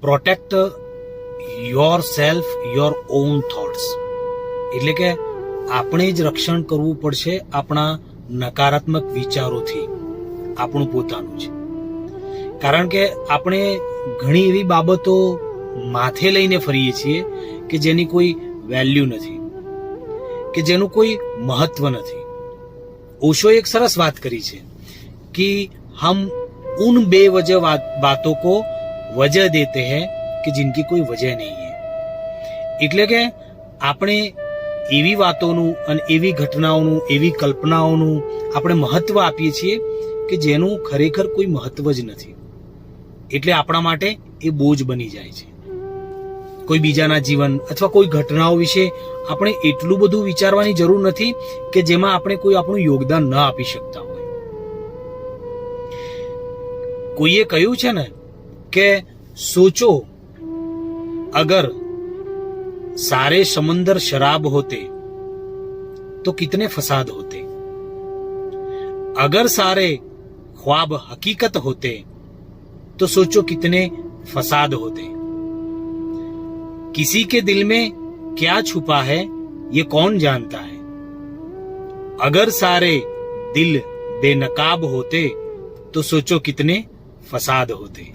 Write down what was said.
Protect your self, your own thoughts. એટલે કે આપણે જ રક્ષણ કરવું પડશે આપણા નકારાત્મક વિચારોથી, આપણું પોતાનું છે. કારણ કે આપણે ઘણી એવી બાબતો માથે લઈને ફરીએ છીએ કે જેની કોઈ વેલ્યુ નથી, કે જેનું કોઈ મહત્વ નથી. ઓશોએ એક સરસ વાત કરી છે કે હમ ઉન બેવજહ બાતોं को वजह देते हैं कि जिनकी कोई वजह नहीं है. એટલે કે આપણે એવી વાતોનું અને એવી ઘટનાઓનું, એવી કલ્પનાઓનું આપણે મહત્વ આપીએ છીએ કે જેનું ખરેખર કોઈ મહત્વ જ નથી. એટલે આપણા માટે એ બોજ બની જાય છે. કોઈ બીજાના જીવન અથવા કોઈ ઘટનાઓ વિશે આપણે એટલું બધું વિચારવાની જરૂર નથી કે જેમાં આપણે કોઈ આપણું યોગદાન ન આપી શકતા હોય. કોઈએ કહ્યું છે ને કે સોચો અગર सारे समंदर शराब होते तो कितने फसाद होते, अगर सारे ख्वाब हकीकत होते तो सोचो कितने फसाद होते. किसी के दिल में क्या छुपा है ये कौन जानता है, अगर सारे दिल बेनकाब होते तो सोचो कितने फसाद होते.